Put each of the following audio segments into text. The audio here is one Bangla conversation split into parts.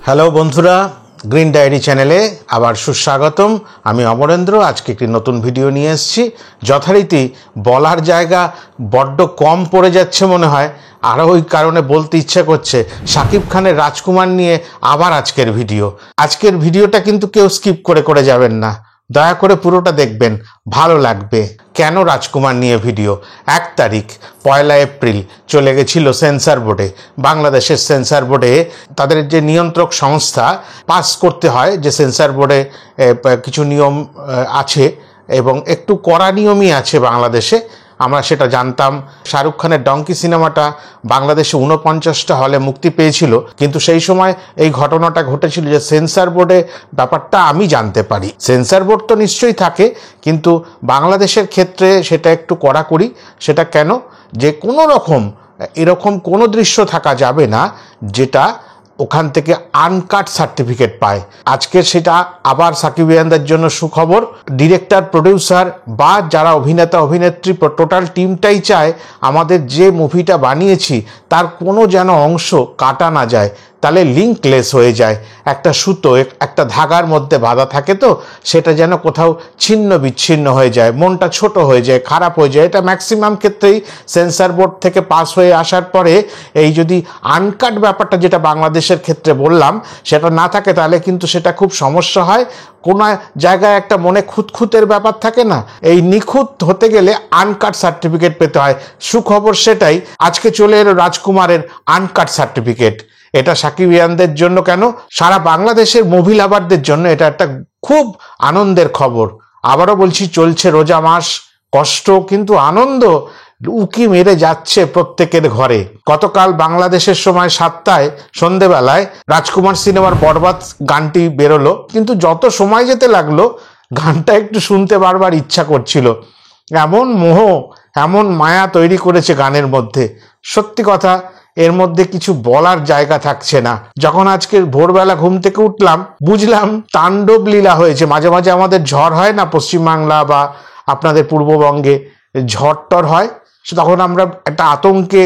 হ্যালো বন্ধুরা, গ্রিন ডায়েরি চ্যানেলে আবার সুস্বাগতম। আমি অমরেন্দ্র। আজকে একটি নতুন ভিডিও নিয়ে এসেছি। যথারীতি বলার জায়গা বড্ড কম পড়ে যাচ্ছে মনে হয়, আরও ওই কারণে বলতে ইচ্ছা করছে। শাকিব খানের রাজকুমার নিয়ে আবার আজকের ভিডিওটা কিন্তু কেউ স্কিপ করে যাবেন না, দয়া করে পুরোটা দেখবেন, ভালো লাগবে। কেন রাজকুমার নিয়ে ভিডিও? 1 তারিখ 1 এপ্রিল চলে গেছিল সেন্সর বোর্ডে। বাংলাদেশের সেন্সর বোর্ডে তাদের যে নিয়ন্ত্রক সংস্থা পাস করতে হয়, যে সেন্সর বোর্ডে কিছু নিয়ম আছে এবং একটু কড়া নিয়মই আছে বাংলাদেশে। আমরা সেটা জানতাম। শাহরুখ খানের ডঙ্কি সিনেমাটা বাংলাদেশে 49টা হলে মুক্তি পেয়েছিল, কিন্তু সেই সময় এই ঘটনাটা ঘটেছিল যে সেন্সর বোর্ডে ব্যাপারটা আমি জানতে পারি। সেন্সর বোর্ড তো নিশ্চয়ই থাকে, কিন্তু বাংলাদেশের ক্ষেত্রে সেটা একটু কড়াকড়ি। সেটা কেন? যে কোনো রকম এরকম কোনো দৃশ্য থাকা যাবে না যেটা ওখান থেকে আনকাট সার্টিফিকেট পায়। আজকে সেটা আবার সাকিবিয়ানদের জন্য সুখবর। ডিরেক্টর, প্রডিউসার বা যারা অভিনেতা অভিনেত্রী, টোটাল টিমটাই চায় আমাদের যে মুভিটা বানিয়েছি তার কোনো যেন অংশ কাটা না যায়, তাহলে লিঙ্কলেস হয়ে যায়। একটা সুতো একটা ধাগার মধ্যে বাঁধা থাকে, তো সেটা যেন কোথাও ছিন্ন বিচ্ছিন্ন হয়ে যায়, মনটা ছোট হয়ে যায়, খারাপ হয়ে যায়। এটা ম্যাক্সিমাম ক্ষেত্রেই সেন্সর বোর্ড থেকে পাস হয়ে আসার পরে এই যদি আনকাট ব্যাপারটা যেটা বাংলাদেশের ক্ষেত্রে বললাম সেটা না থাকে, তাহলে কিন্তু সেটা খুব সমস্যা হয়। কোনো জায়গায় একটা মনে খুঁতখুঁতের ব্যাপার থাকে না, এই নিখুঁত হতে গেলে আনকাট সার্টিফিকেট পেতে হয়। সুখবর সেটাই, আজকে চলে এলো রাজকুমারের আনকাট সার্টিফিকেট। এটা সাকিবিয়ানদের জন্য কেন, সারা বাংলাদেশের মুভি লাভারদের জন্য এটা একটা খুব আনন্দের খবর। আবারও বলছি, চলছে রোজা মাস, কষ্ট কিন্তু আনন্দ উকি মেরে যাচ্ছে প্রত্যেকের ঘরে। গতকাল বাংলাদেশের সময় 7টায় সন্ধেবেলায় রাজকুমার সিনেমার বরবাদ গানটি বেরোলো, কিন্তু যত সময় যেতে লাগলো গানটা একটু শুনতে বারবার ইচ্ছা করছিল। এমন মোহ, এমন মায়া তৈরি করেছে গানের মধ্যে, সত্যি কথা এর মধ্যে কিছু বলার জায়গা থাকছে না। যখন আজকে ভোরবেলা ঘুম থেকে উঠলাম, বুঝলাম তাণ্ডব লীলা হয়েছে। মাঝে মাঝে আমাদের ঝড় হয় না পশ্চিমবাংলা বা আপনাদের পূর্ববঙ্গে, ঝড় টর হয়, তখন আমরা একটা আতঙ্কে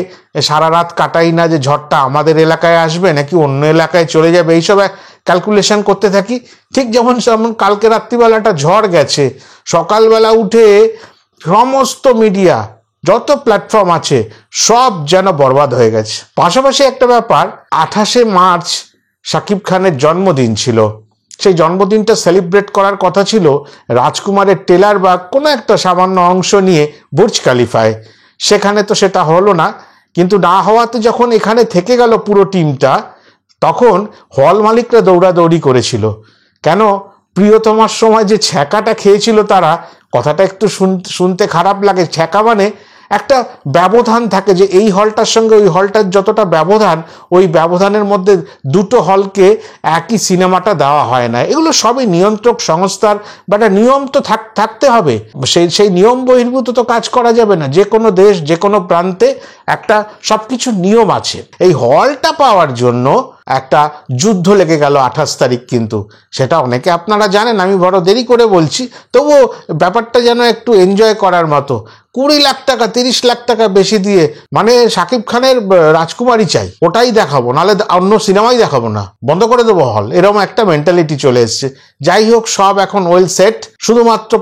সারা রাত কাটাই না যে ঝড়টা আমাদের এলাকায় আসবে নাকি অন্য এলাকায় চলে যাবে, এইসব ক্যালকুলেশন করতে থাকি। ঠিক যেমন কালকে রাত্রিবেলাটা ঝড় গেছে, সকালবেলা উঠে সমস্ত মিডিয়া যত প্ল্যাটফর্ম আছে সব যেন বরবাদ হয়ে গেছে। পাশাপাশি একটা ব্যাপার, 28শে মার্চ শাকিব খানের জন্মদিন ছিল। সেই জন্মদিনটা সেলিব্রেট করার কথা ছিল রাজকুমারের ট্রেলার বা কোনো একটা সামান্য অংশ নিয়ে বুর্জ খলিফায়। সেখানে তো সেটা হলো না, কিন্তু না হওয়াতে যখন এখানে থেকে গেল পুরো টিমটা, তখন হল মালিকরা দৌড়াদৌড়ি করেছিল। কেন? প্রিয়তমার সময় যে ছ্যাঁকাটা খেয়েছিল তারা, কথাটা একটু শুনতে খারাপ লাগে, ছ্যাঁকা মানে একটা ব্যবধান থাকে, যে এই হলটার সঙ্গে ওই হলটার যতটা ব্যবধান, ওই ব্যবধানের মধ্যে দুটো হলকে একই সিনেমাটা দেওয়া হয় না। এগুলো সবই নিয়ন্ত্রক সংস্থার বা একটা নিয়ম তো থাকতে হবে। সেই নিয়ম বহির্ভূত তো কাজ করা যাবে না। যে কোনো দেশ, যে কোনো প্রান্তে একটা সবকিছু নিয়ম আছে। এই হলটা পাওয়ার জন্য একটা যুদ্ধ লেগে গেল 28 তারিখ, কিন্তু সেটা অনেকে আপনারা জানেন, আমি বড় দেরি করে বলছি, তবুও ব্যাপারটা যেন একটু এনজয় করার মতো। 20 লাখ টাকা 30 লাখ টাকা বেশি দিয়ে, মানে শাকিব খানের রাজকুমারই চাই, ওটাই দেখাবো, নাহলে অন্য সিনেমাই দেখাবো না, বন্ধ করে দেবো হল, এরকম একটা মেন্টালিটি চলে এসছে। যাই হোক, সব এখন ওয়েল সেট, শুধুমাত্র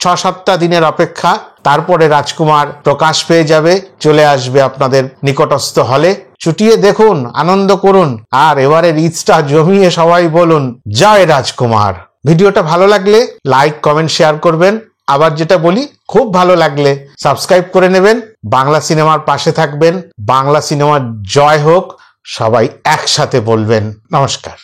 6-7টা দিনের অপেক্ষা, তারপরে রাজকুমার প্রকাশ পেয়ে যাবে, চলে আসবে আপনাদের নিকটস্থ হলে। চুটিয়ে দেখুন, আনন্দ করুন, আর এবারের ঈদটা জমিয়ে সবাই বলুন জয় রাজকুমার। ভিডিওটা ভালো লাগলে লাইক, কমেন্ট, শেয়ার করবেন। আবার যেটা বলি, খুব ভালো লাগলে সাবস্ক্রাইব করে নেবেন, বাংলা সিনেমার পাশে থাকবেন। বাংলা সিনেমার জয় হোক, সবাই একসাথে বলবেন। নমস্কার।